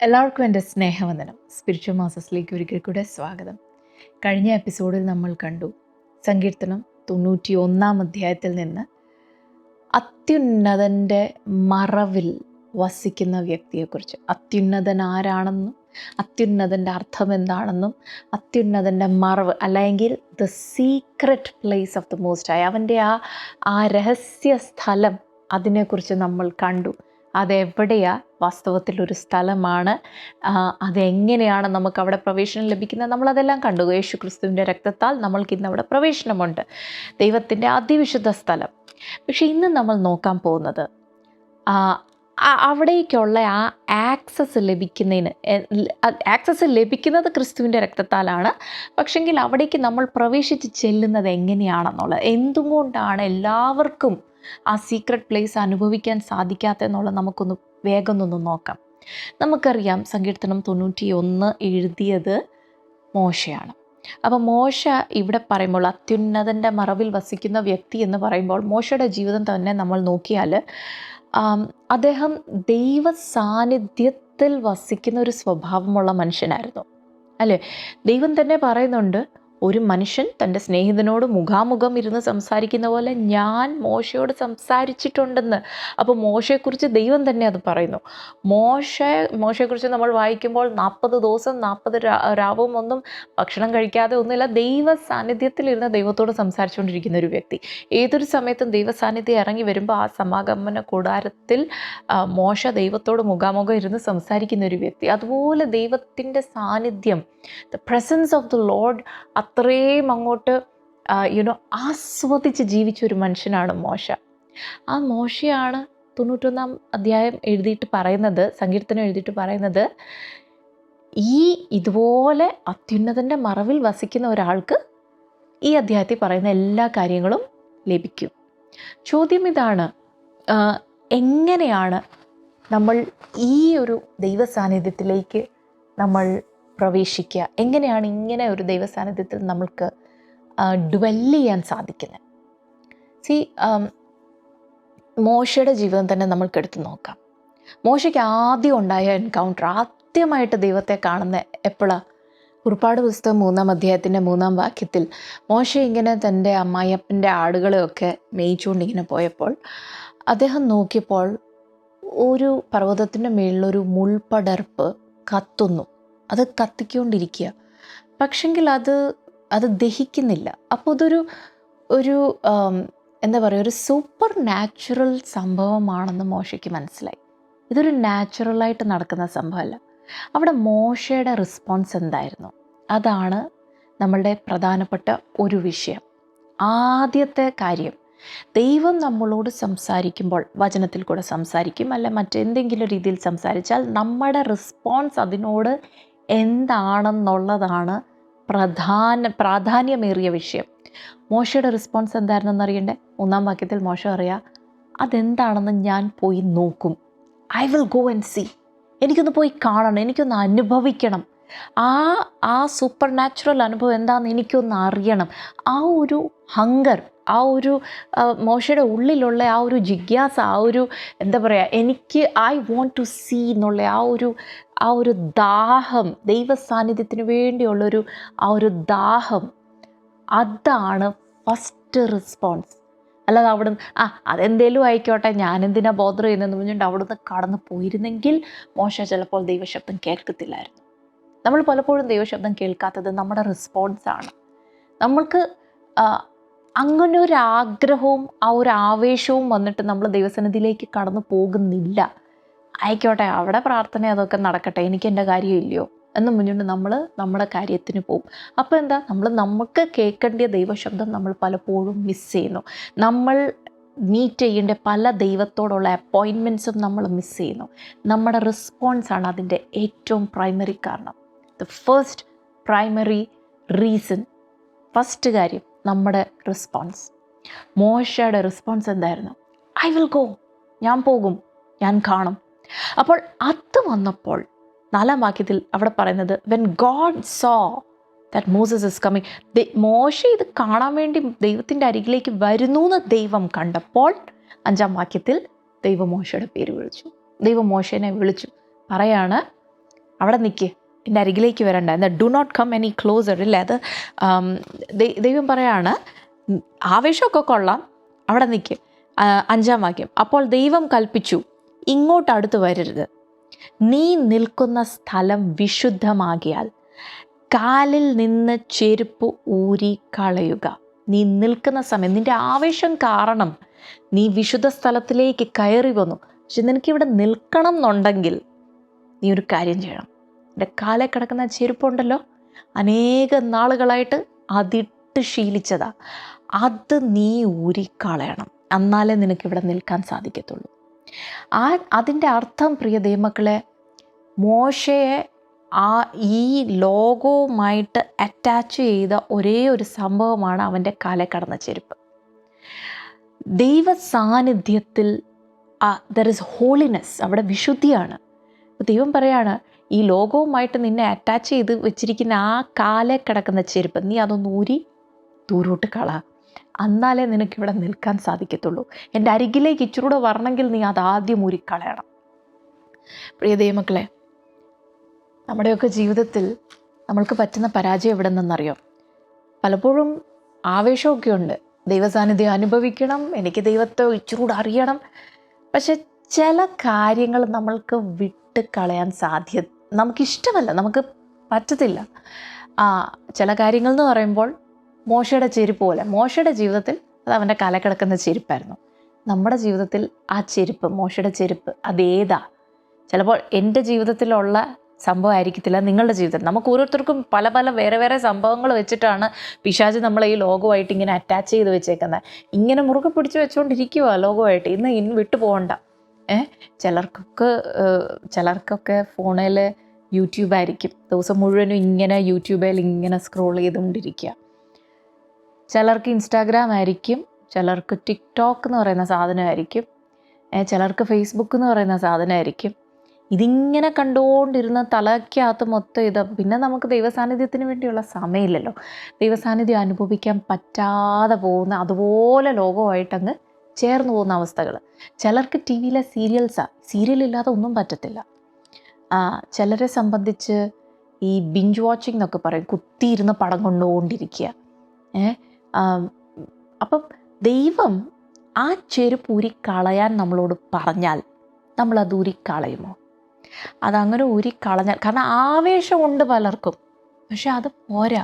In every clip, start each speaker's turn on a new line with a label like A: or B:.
A: എല്ലാവർക്കും എൻ്റെ സ്നേഹവന്ദനം. സ്പിരിച്വൽ മാസസിലേക്ക് ഒരിക്കൽ കൂടെ സ്വാഗതം. കഴിഞ്ഞ എപ്പിസോഡിൽ നമ്മൾ കണ്ടു സങ്കീർത്തനം 91 അധ്യായത്തിൽ നിന്ന് അത്യുന്നതൻ്റെ മറവിൽ വസിക്കുന്ന വ്യക്തിയെക്കുറിച്ച്, അത്യുന്നതൻ ആരാണെന്നും അത്യുന്നതൻ്റെ അർത്ഥം എന്താണെന്നും അത്യുന്നതൻ്റെ മറവ് അല്ലെങ്കിൽ the secret place of the most high, അവൻ്റെ ആ രഹസ്യ സ്ഥലം, അതിനെക്കുറിച്ച് നമ്മൾ കണ്ടു. അതെവിടെയാ? വാസ്തവത്തിൽ ഒരു സ്ഥലമാണ്. അതെങ്ങനെയാണ് നമുക്ക് അവിടെ പ്രവേശനം ലഭിക്കുന്നത്? നമ്മളതെല്ലാം കണ്ടു. യേശു ക്രിസ്തുവിൻ്റെ രക്തത്താൽ നമ്മൾക്കിന്ന് അവിടെ പ്രവേശനമുണ്ട്, ദൈവത്തിൻ്റെ അതിവിശുദ്ധ സ്ഥലം. പക്ഷെ ഇന്ന് നമ്മൾ നോക്കാൻ പോകുന്നത് അവിടേക്കുള്ള ആ ആക്സസ് ലഭിക്കുന്നത് ക്രിസ്തുവിൻ്റെ രക്തത്താലാണ്. പക്ഷെങ്കിൽ അവിടേക്ക് നമ്മൾ പ്രവേശിച്ച് ചെല്ലുന്നത് എങ്ങനെയാണെന്നുള്ളത്, എന്തുകൊണ്ടാണ് എല്ലാവർക്കും ആ സീക്രട്ട് പ്ലേസ് അനുഭവിക്കാൻ സാധിക്കാത്തതെന്നുള്ളത് നമുക്കൊന്ന് വേഗം നോക്കാം. നമുക്കറിയാം സങ്കീർത്തനം 91 എഴുതിയത് മോശയാണ്. അപ്പോൾ മോശ ഇവിടെ പറയുമ്പോൾ അത്യുന്നതൻ്റെ മറവിൽ വസിക്കുന്ന വ്യക്തി എന്ന് പറയുമ്പോൾ മോശയുടെ ജീവിതം തന്നെ നമ്മൾ നോക്കിയാൽ അദ്ദേഹം ദൈവ സാന്നിധ്യത്തിൽ വസിക്കുന്ന ഒരു സ്വഭാവമുള്ള മനുഷ്യനായിരുന്നു, അല്ലേ? ദൈവം തന്നെ പറയുന്നുണ്ട്, ഒരു മനുഷ്യൻ തൻ്റെ സ്നേഹിതനോട് മുഖാമുഖം ഇരുന്ന് സംസാരിക്കുന്ന പോലെ ഞാൻ മോശയോട് സംസാരിച്ചിട്ടുണ്ടെന്ന്. അപ്പോൾ മോശയെക്കുറിച്ച് ദൈവം തന്നെ അത് പറയുന്നു. മോശയെക്കുറിച്ച് നമ്മൾ വായിക്കുമ്പോൾ 40 ദിവസം 40 രാവും ഒന്നും ഭക്ഷണം കഴിക്കാതെ ഒന്നുമില്ല, ദൈവ സാന്നിധ്യത്തിലിരുന്ന് ദൈവത്തോട് സംസാരിച്ചുകൊണ്ടിരിക്കുന്ന ഒരു വ്യക്തി. ഏതൊരു സമയത്തും ദൈവ സാന്നിധ്യം ഇറങ്ങി വരുമ്പോൾ ആ സമാഗമന കൂടാരത്തിൽ മോശ ദൈവത്തോട് മുഖാമുഖം ഇരുന്ന് സംസാരിക്കുന്ന ഒരു വ്യക്തി. അതുപോലെ ദൈവത്തിൻ്റെ സാന്നിധ്യം, the presence of the Lord അത്രയും അങ്ങോട്ട് ആസ്വദിച്ച് ജീവിച്ച ഒരു മനുഷ്യനാണ് മോശ. ആ മോശയാണ് 91 അധ്യായം എഴുതിയിട്ട് പറയുന്നത്, സങ്കീർത്തനം എഴുതിയിട്ട് പറയുന്നത്, ഇതുപോലെ അത്യുന്നതൻ്റെ മറവിൽ വസിക്കുന്ന ഒരാൾക്ക് ഈ അധ്യായത്തിൽ പറയുന്ന എല്ലാ കാര്യങ്ങളും ലഭിക്കും. ചോദ്യം ഇതാണ്, എങ്ങനെയാണ് നമ്മൾ ഈ ഒരു ദൈവ സാന്നിധ്യത്തിലേക്ക് നമ്മൾ പ്രവേശിക്കുക? എങ്ങനെയാണ് ഇങ്ങനെ ഒരു ദൈവ സാന്നിധ്യത്തിൽ നമ്മൾക്ക് ഡ്വെല്ല് ചെയ്യാൻ സാധിക്കുന്നത്? മോശയുടെ ജീവിതം തന്നെ നമ്മൾക്ക് എടുത്ത് നോക്കാം. മോശയ്ക്ക് ആദ്യം ഉണ്ടായ എൻകൗണ്ടർ, ആദ്യമായിട്ട് ദൈവത്തെ കാണുന്ന എപ്പോഴാണ്? പുറപ്പാട് പുസ്തകം 3 അധ്യായത്തിൻ്റെ 3 വാക്യത്തിൽ മോശ ഇങ്ങനെ തൻ്റെ അമ്മായിയപ്പൻ്റെ ആടുകളെയൊക്കെ മേയിച്ചുകൊണ്ടിങ്ങനെ പോയപ്പോൾ അദ്ദേഹം നോക്കിയപ്പോൾ ഒരു പർവ്വതത്തിൻ്റെ മുകളിലൊരു മുൾപടർപ്പ് കത്തുന്നു. അത് കത്തിക്കൊണ്ടിരിക്കുക, പക്ഷെങ്കിൽ അത് ദഹിക്കുന്നില്ല. അപ്പോൾ ഒരു എന്താ പറയുക, ഒരു സൂപ്പർ നാച്ചുറൽ സംഭവമാണെന്ന് മോശയ്ക്ക് മനസ്സിലായി. ഇതൊരു നാച്ചുറലായിട്ട് നടക്കുന്ന സംഭവമല്ല. അവിടെ മോശയുടെ റെസ്പോൺസ് എന്തായിരുന്നു? അതാണ് നമ്മളുടെ പ്രധാനപ്പെട്ട ഒരു വിഷയം. ആദ്യത്തെ കാര്യം, ദൈവം നമ്മളോട് സംസാരിക്കുമ്പോൾ, വചനത്തിൽ കൂടെ സംസാരിക്കും, അല്ല മറ്റെന്തെങ്കിലും രീതിയിൽ സംസാരിച്ചാൽ നമ്മുടെ റെസ്പോൺസ് അതിനോട് എന്താണെന്നുള്ളതാണ് പ്രാധാന്യമേറിയ വിഷയം. മോശയുടെ റെസ്പോൺസ് എന്തായിരുന്നെന്ന് അറിയണ്ടേ? 3 വാക്യത്തിൽ മോശ പറയാ, അതെന്താണെന്ന് ഞാൻ പോയി നോക്കും. I will go and see. എനിക്കൊന്ന് പോയി കാണണം, എനിക്കൊന്ന് അനുഭവിക്കണം. ആ സൂപ്പർ നാച്ചുറൽ അനുഭവം എന്താണെന്ന് എനിക്കൊന്ന് അറിയണം. ആ ഒരു ഹങ്കർ, ആ ഒരു മോശയുടെ ഉള്ളിലുള്ള ആ ഒരു ജിജ്ഞാസ, ആ ഒരു എന്താ പറയുക, എനിക്ക് ഐ വോണ്ട് ടു സീ എന്നുള്ള ആ ഒരു ദാഹം, ദൈവ സാന്നിധ്യത്തിന് വേണ്ടിയുള്ളൊരു ആ ഒരു ദാഹം, അതാണ് ഫസ്റ്റ് റെസ്പോൺസ്. അല്ലാതെ അവിടുന്ന് അതെന്തേലും ആയിക്കോട്ടെ, ഞാനെന്തിനാ ബോധർ ചെയ്യുന്നതെന്ന് പറഞ്ഞിട്ട് അവിടുന്ന് കടന്നു പോയിരുന്നെങ്കിൽ മോശ ചിലപ്പോൾ ദൈവശബ്ദം കേൾക്കത്തില്ലായിരുന്നു. നമ്മൾ പലപ്പോഴും ദൈവശബ്ദം കേൾക്കാത്തത് നമ്മുടെ റെസ്പോൺസാണ്. നമ്മൾക്ക് അങ്ങനെ ഒരു ആഗ്രഹവും ആ ഒരു ആവേശവും വന്നിട്ട് നമ്മൾ ദൈവസന്നിധിയിലേക്ക് കടന്നു പോകുന്നില്ല. ആയിക്കോട്ടെ, അവിടെ പ്രാർത്ഥന അതൊക്കെ നടക്കട്ടെ, എനിക്ക് എൻ്റെ കാര്യമില്ലയോ എന്ന് മുന്നോട്ട് നമ്മൾ നമ്മുടെ കാര്യത്തിന് പോകും. അപ്പോൾ എന്താ, നമുക്ക് കേൾക്കേണ്ട ദൈവശബ്ദം നമ്മൾ പലപ്പോഴും മിസ് ചെയ്യുന്നു. നമ്മൾ മീറ്റ് ചെയ്യേണ്ട പല ദൈവത്തോടുള്ള അപ്പോയിൻമെൻറ്റ്സും നമ്മൾ മിസ് ചെയ്യുന്നു. നമ്മുടെ റെസ്പോൺസാണ് അതിൻ്റെ ഏറ്റവും പ്രൈമറി കാരണം. The first primary reason, first കാര്യം നമ്മുടെ റെസ്പോൺസ്. മോശയുടെ റെസ്പോൺസ് എന്തായിരുന്നു? ഐ വിൽ ഗോ, ഞാൻ പോകും, ഞാൻ കാണും. അപ്പോൾ അത് വന്നപ്പോൾ 4 വാക്യത്തിൽ അവിടെ പറയുന്നത്, when God saw that Moses is coming, മോശ ഇത് കാണാൻ വേണ്ടി ദൈവത്തിൻ്റെ അരികിലേക്ക് വരുന്നു എന്ന് ദൈവം കണ്ടപ്പോൾ 5 വാക്യത്തിൽ ദൈവം മോശയുടെ പേര് വിളിച്ചു. ദൈവം മോശനെ വിളിച്ചു പറയാണ്, അവിടെ നിൽക്ക്, എൻ്റെ അരികിലേക്ക് വരണ്ട, എന്നാൽ do not come any closer. ഇല്ല, അത് ദൈവം പറയാണ്, ആവേശമൊക്കെ കൊള്ളാം, അവിടെ നിൽക്ക്. 5-ാം വാക്യം, അപ്പോൾ ദൈവം കൽപ്പിച്ചു, ഇങ്ങോട്ട് അടുത്ത് വരരുത്, നീ നിൽക്കുന്ന സ്ഥലം വിശുദ്ധമാകിയാൽ കാലിൽ നിന്ന് ചെരുപ്പ് ഊരി കളയുക. നീ നിൽക്കുന്ന സമയം, നിൻ്റെ ആവേശം കാരണം നീ വിശുദ്ധ സ്ഥലത്തിലേക്ക് കയറി വന്നു. പക്ഷെ നിനക്കിവിടെ നിൽക്കണം എന്നുണ്ടെങ്കിൽ നീ ഒരു കാര്യം ചെയ്യണം. എൻ്റെ കാലിൽ കിടക്കുന്ന ചെരുപ്പുണ്ടല്ലോ, അനേക നാളുകളായിട്ട് അതിട്ട് ശീലിച്ചതാ, അത് നീ ഊരിക്കളയണം. എന്നാലേ നിനക്കിവിടെ നിൽക്കാൻ സാധിക്കത്തുള്ളൂ. അതിൻ്റെ അർത്ഥം, പ്രിയ ദൈവമക്കളെ, മോശയെ ഈ ലോകവുമായിട്ട് അറ്റാച്ച് ചെയ്ത ഒരേ ഒരു സംഭവമാണ് അവൻ്റെ കാലിൽ കടന്ന ചെരുപ്പ്. ദൈവ സാന്നിധ്യത്തിൽ ദർ ഇസ് ഹോളിനെസ്, അവിടെ വിശുദ്ധിയാണ്. ദൈവം പറയാണ്, ഈ ലോകവുമായിട്ട് നിന്നെ അറ്റാച്ച് ചെയ്ത് വെച്ചിരിക്കുന്ന ആ കാലിൽ കിടക്കുന്ന ചെരുപ്പ് നീ അതൊന്ന് ഊരി ദൂരോട്ട് കള. എന്നാലേ നിനക്കിവിടെ നിൽക്കാൻ സാധിക്കത്തുള്ളൂ. എൻ്റെ അരികിലേക്ക് ഇച്ചിരൂടെ വരണമെങ്കിൽ നീ അതാദ്യം ഊരിക്കളയണം. പ്രിയ ദൈവമക്കളെ, നമ്മുടെയൊക്കെ ജീവിതത്തിൽ നമ്മൾക്ക് പറ്റുന്ന പരാജയം എവിടെ നിന്നറിയോ? പലപ്പോഴും ആവേശമൊക്കെ ഉണ്ട്, ദൈവസാന്നിധ്യം അനുഭവിക്കണം, എനിക്ക് ദൈവത്തെ ഇച്ചിരൂടെ അറിയണം. പക്ഷെ ചില കാര്യങ്ങൾ നമ്മൾക്ക് വിട്ട് കളയാൻ നമുക്കിഷ്ടമല്ല, നമുക്ക് പറ്റത്തില്ല. ചില കാര്യങ്ങൾ എന്ന് പറയുമ്പോൾ മോശയുടെ ചെരുപ്പ് പോലെ, മോശയുടെ ജീവിതത്തിൽ അത് അവൻ്റെ കാലിൽ കിടക്കുന്ന ചെരുപ്പായിരുന്നു. നമ്മുടെ ജീവിതത്തിൽ ആ ചെരുപ്പ്, മോശയുടെ ചെരുപ്പ്, അതേതാ? ചിലപ്പോൾ എൻ്റെ ജീവിതത്തിലുള്ള സംഭവമായിരിക്കത്തില്ല നിങ്ങളുടെ ജീവിതത്തിൽ. നമുക്ക് ഓരോരുത്തർക്കും പല പല വേറെ വേറെ സംഭവങ്ങൾ വെച്ചിട്ടാണ് പിശാച് നമ്മളെ ഈ ലോകമായിട്ട് ഇങ്ങനെ അറ്റാച്ച് ചെയ്ത് വെച്ചേക്കുന്നത്. ഇങ്ങനെ മുറുകെ പിടിച്ച് വെച്ചുകൊണ്ടിരിക്കുക ലോകമായിട്ട്, ഇന്ന് വിട്ടു പോകണ്ട. ചിലർക്കൊക്കെ ഫോണിൽ യൂട്യൂബായിരിക്കും, ദിവസം മുഴുവനും ഇങ്ങനെ യൂട്യൂബിൽ ഇങ്ങനെ സ്ക്രോൾ ചെയ്തുകൊണ്ടിരിക്കുക. ചിലർക്ക് ഇൻസ്റ്റാഗ്രാം ആയിരിക്കും, ചിലർക്ക് ടിക്ടോക്ക് എന്ന് പറയുന്ന സാധനമായിരിക്കും, ചിലർക്ക് ഫേസ്ബുക്ക് എന്ന് പറയുന്ന സാധനമായിരിക്കും. ഇതിങ്ങനെ കണ്ടുകൊണ്ടിരുന്ന തലയ്ക്കകത്ത് മൊത്തം പിന്നെ നമുക്ക് ദൈവസാന്നിധ്യത്തിന് വേണ്ടിയുള്ള സമയമില്ലല്ലോ. ദൈവസാന്നിധ്യം അനുഭവിക്കാൻ പറ്റാതെ പോകുന്ന, അതുപോലെ ലോകമായിട്ടങ്ങ് ചേർന്ന് പോകുന്ന അവസ്ഥകൾ. ചിലർക്ക് ടി വിയിലെ സീരിയലില്ലാതെ ഒന്നും പറ്റത്തില്ല. ചിലരെ സംബന്ധിച്ച് ഈ ബിഞ്ച് വാച്ചിങ് എന്നൊക്കെ പറയും, കുത്തിയിരുന്ന് പടം കൊണ്ടുകൊണ്ടിരിക്കുക. അപ്പം ദൈവം ആ ചെരുപ്പ് ഊരിക്കളയാൻ നമ്മളോട് പറഞ്ഞാൽ നമ്മളത് ഊരിക്കളയുമോ? അതങ്ങനെ ഊരിക്കളഞ്ഞാൽ, കാരണം ആവേശമുണ്ട് പലർക്കും, പക്ഷെ അത് പോരാ.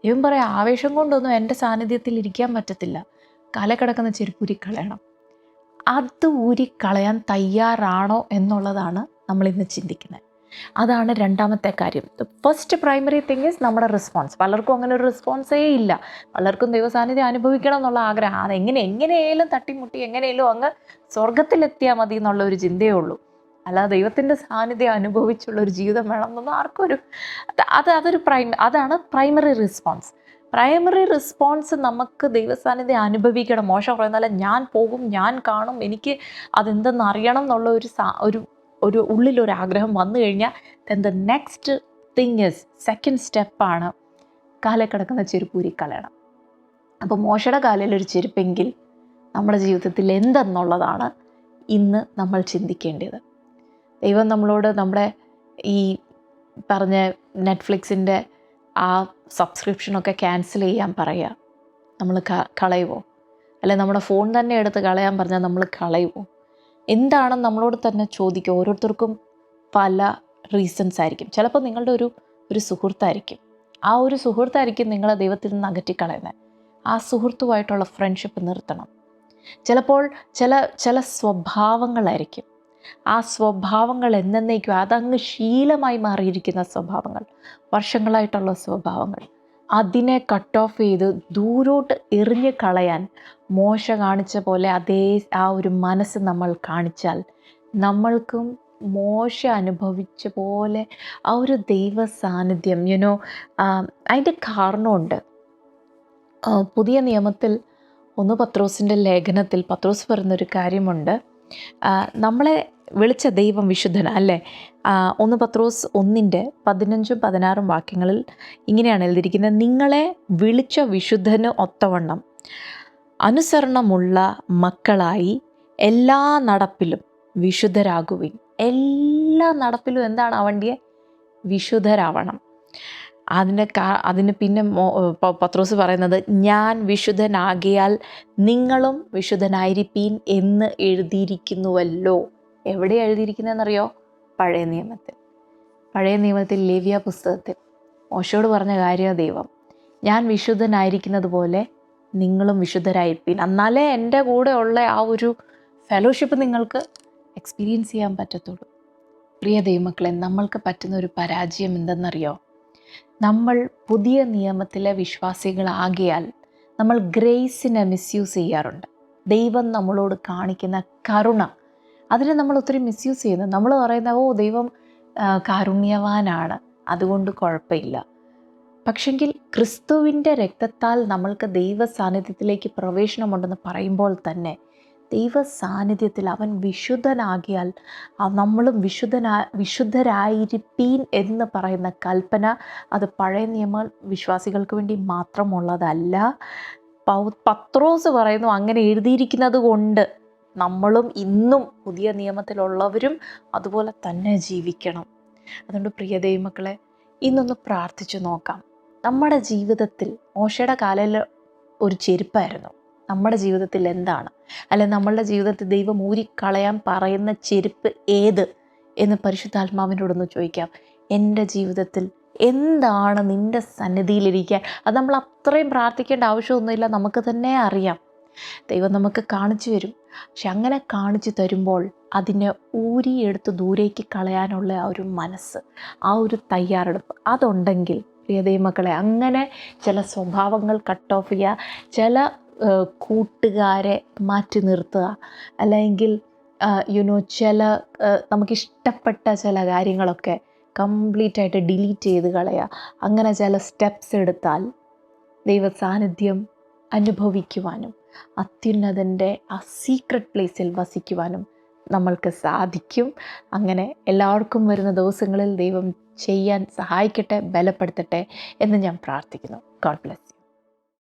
A: ദൈവം പറയാം, ആവേശം കൊണ്ടൊന്നും എൻ്റെ സാന്നിധ്യത്തിൽ ഇരിക്കാൻ പറ്റത്തില്ല, കാലിൽ കിടക്കുന്ന ചെരുപ്പ് ഊരിക്കളയണം. അത് ഊരിക്കളയാൻ തയ്യാറാണോ എന്നുള്ളതാണ് നമ്മളിന്ന് ചിന്തിക്കുന്നത്. അതാണ് രണ്ടാമത്തെ കാര്യം. ഫസ്റ്റ് പ്രൈമറി തിങ് ഈസ് നമ്മുടെ റെസ്പോൺസ്. പലർക്കും അങ്ങനെ ഒരു റെസ്പോൺസേ ഇല്ല. പലർക്കും ദൈവസാന്നിധ്യം അനുഭവിക്കണം എന്നുള്ള ആഗ്രഹം, അതെങ്ങനെയായാലും തട്ടിമുട്ടി എങ്ങനെയായാലും അങ്ങ് സ്വർഗത്തിലെത്തിയാൽ മതി എന്നുള്ള ഒരു ചിന്തയേ ഉള്ളൂ. അല്ലാതെ ദൈവത്തിൻ്റെ സാന്നിധ്യം അനുഭവിച്ചുള്ള ഒരു ജീവിതം വേണം എന്നൊന്നും ആർക്കും അതാണ് പ്രൈമറി റെസ്പോൺസ്. പ്രൈമറി റെസ്പോൺസ് നമുക്ക് ദൈവസാന്നിധ്യം അനുഭവിക്കണം. മോശം പറയുന്നതല്ല, ഞാൻ പോകും, ഞാൻ കാണും, എനിക്ക് അതെന്തെന്ന് അറിയണം എന്നുള്ള ഒരു ഉള്ളിലൊരാഗ്രഹം വന്നു കഴിഞ്ഞാൽ then the next thing is, second സ്റ്റെപ്പാണ് കാലിൽ കിടക്കുന്ന ചെരുപ്പ് ഊരിക്കളയണം. അപ്പോൾ മോശയുടെ കാലിലൊരു ചെരുപ്പെങ്കിൽ നമ്മുടെ ജീവിതത്തിൽ എന്തെന്നുള്ളതാണ് ഇന്ന് നമ്മൾ ചിന്തിക്കേണ്ടത്. ദൈവം നമ്മളോട് നമ്മുടെ ഈ പറഞ്ഞ നെറ്റ്ഫ്ലിക്സിൻ്റെ ആ സബ്സ്ക്രിപ്ഷനൊക്കെ ക്യാൻസൽ ചെയ്യാൻ പറയുക, നമ്മൾ കളയുമോ? അല്ലെ നമ്മുടെ ഫോൺ തന്നെ എടുത്ത് കളയാൻ പറഞ്ഞാൽ നമ്മൾ കളയുമോ? എന്താണെന്ന് നമ്മളോട് തന്നെ ചോദിക്കുക. ഓരോരുത്തർക്കും പല റീസൺസ് ആയിരിക്കും. ചിലപ്പോൾ നിങ്ങളുടെ ഒരു സുഹൃത്തായിരിക്കും, ആ ഒരു സുഹൃത്തായിരിക്കും നിങ്ങളെ ദൈവത്തിൽ നിന്ന് അകറ്റിക്കളയുന്നത്. ആ സുഹൃത്തുമായിട്ടുള്ള ഫ്രണ്ട്ഷിപ്പ് നിർത്തണം. ചിലപ്പോൾ ചില സ്വഭാവങ്ങളായിരിക്കും, ആ സ്വഭാവങ്ങൾ എന്നേക്കും അതങ്ങ് ശീലമായി മാറിയിരിക്കുന്ന സ്വഭാവങ്ങൾ, വർഷങ്ങളായിട്ടുള്ള സ്വഭാവങ്ങൾ, അതിനെ കട്ട് ഓഫ് ചെയ്ത് ദൂരോട്ട് എറിഞ്ഞ് കളയാൻ മോശ കാണിച്ച പോലെ ആ ഒരു മനസ്സ് നമ്മൾ കാണിച്ചാൽ നമ്മൾക്കും മോശ അനുഭവിച്ച പോലെ ആ ഒരു ദൈവ സാന്നിധ്യം അതിൻ്റെ കാരണമുണ്ട്. പുതിയ നിയമത്തിൽ 1 പത്രോസിൻ്റെ ലേഖനത്തിൽ പത്രോസ് പറയുന്നൊരു കാര്യമുണ്ട്. നമ്മളെ വിളിച്ച ദൈവം വിശുദ്ധന അല്ലേ? 1 പത്രോസ് 1:15-16 വാക്യങ്ങളിൽ ഇങ്ങനെയാണ് എഴുതിയിരിക്കുന്നത്: നിങ്ങളെ വിളിച്ച വിശുദ്ധന് ഒത്തവണ്ണം അനുസരണമുള്ള മക്കളായി എല്ലാ നടപ്പിലും വിശുദ്ധരാകുവിൻ. എല്ലാ നടപ്പിലും എന്താണ് ആവേണ്ടിയെ? വിശുദ്ധരാവണം. അതിന് പിന്നെ പത്രോസ് പറയുന്നത്, ഞാൻ വിശുദ്ധനാകിയാൽ നിങ്ങളും വിശുദ്ധനായിരിപ്പീൻ എന്ന് എഴുതിയിരിക്കുന്നുവല്ലോ. എവിടെ എഴുതിയിരിക്കുന്നതെന്നറിയോ? പഴയ നിയമത്തിൽ ലേവ്യ പുസ്തകത്തിൽ മോശയോട് പറഞ്ഞ കാര്യം ദൈവം, ഞാൻ വിശുദ്ധനായിരിക്കുന്നത് പോലെ നിങ്ങളും വിശുദ്ധരായിരിപ്പീൻ. എന്നാലേ എൻ്റെ കൂടെ ഉള്ള ആ ഒരു ഫെലോഷിപ്പ് നിങ്ങൾക്ക് എക്സ്പീരിയൻസ് ചെയ്യാൻ പറ്റത്തുള്ളൂ. പ്രിയ ദൈവമക്കളെ, നമ്മൾക്ക് പറ്റുന്ന ഒരു പരാജയം എന്തെന്നറിയോ? നമ്മൾ പുതിയ നിയമത്തിലെ വിശ്വാസികളാകിയാൽ നമ്മൾ ഗ്രേസിനെ മിസ്യൂസ് ചെയ്യാറുണ്ട്. ദൈവം നമ്മളോട് കാണിക്കുന്ന കരുണ, അതിനെ നമ്മൾ ഒത്തിരി മിസ്യൂസ് ചെയ്യുന്നു. നമ്മൾ പറയുന്ന, ഓ ദൈവം കാരുണ്യവാനാണ്, അതുകൊണ്ട് കുഴപ്പമില്ല. പക്ഷെങ്കിൽ ക്രിസ്തുവിൻ്റെ രക്തത്താൽ നമ്മൾക്ക് ദൈവ സാന്നിധ്യത്തിലേക്ക് പ്രവേശനമുണ്ടെന്ന് പറയുമ്പോൾ തന്നെ ദൈവ സാന്നിധ്യത്തിൽ അവൻ വിശുദ്ധനാകിയാൽ നമ്മളും വിശുദ്ധരായിരിപ്പീൻ എന്ന് പറയുന്ന കൽപ്പന അത് പഴയ നിയമ വിശ്വാസികൾക്ക് വേണ്ടി മാത്രമുള്ളതല്ല. പത്രോസ് പറയുന്നു, അങ്ങനെ എഴുതിയിരിക്കുന്നത് കൊണ്ട് നമ്മളും ഇന്നും പുതിയ നിയമത്തിലുള്ളവരും അതുപോലെ തന്നെ ജീവിക്കണം. അതുകൊണ്ട് പ്രിയ ദൈവമക്കളെ, ഇന്നൊന്ന് പ്രാർത്ഥിച്ചു നോക്കാം. നമ്മുടെ ജീവിതത്തിൽ മോശയുടെ കാലിൽ ഒരു ചെരുപ്പായിരുന്നു. നമ്മുടെ ജീവിതത്തിൽ എന്താണ്, അല്ലെ നമ്മളുടെ ജീവിതത്തിൽ ദൈവം ഊരിക്കളയാൻ പറയുന്ന ചെരുപ്പ് ഏത് എന്ന് പരിശുദ്ധാത്മാവിനോടൊന്ന് ചോദിക്കാം. എൻ്റെ ജീവിതത്തിൽ എന്താണ് നിൻ്റെ സന്നിധിയിലിരിക്കാൻ? അത് നമ്മൾ അത്രയും പ്രാർത്ഥിക്കേണ്ട ആവശ്യമൊന്നുമില്ല, നമുക്ക് തന്നെ അറിയാം. ദൈവം നമുക്ക് കാണിച്ചു തരും. പക്ഷെ അങ്ങനെ കാണിച്ചു തരുമ്പോൾ അതിനെ ഊരിയെടുത്ത് ദൂരേക്ക് കളയാനുള്ള ആ ഒരു മനസ്സ്, ആ ഒരു തയ്യാറെടുപ്പ് അതുണ്ടെങ്കിൽ പ്രിയ ദൈവമക്കളെ, അങ്ങനെ ചില സ്വഭാവങ്ങൾ കട്ട് ഓഫ് ചെയ്യുക, ചില കൂട്ടുകാരെ മാറ്റി നിർത്തുക, അല്ലെങ്കിൽ ചില നമുക്കിഷ്ടപ്പെട്ട ചില കാര്യങ്ങളൊക്കെ കംപ്ലീറ്റ് ആയിട്ട് ഡിലീറ്റ് ചെയ്ത് കളയുക. അങ്ങനെ ചില സ്റ്റെപ്സ് എടുത്താൽ ദൈവ സാന്നിധ്യം അനുഭവിക്കുവാനും അത്യുന്നതൻ്റെ ആ സീക്രട്ട് പ്ലേസിൽ വസിക്കുവാനും നമ്മൾക്ക് സാധിക്കും. അങ്ങനെ എല്ലാവർക്കും വരുന്ന ദിവസങ്ങളിൽ ദൈവം ചെയ്യാൻ സഹായിക്കട്ടെ, ബലപ്പെടുത്തട്ടെ എന്ന് ഞാൻ പ്രാർത്ഥിക്കുന്നു. God bless you.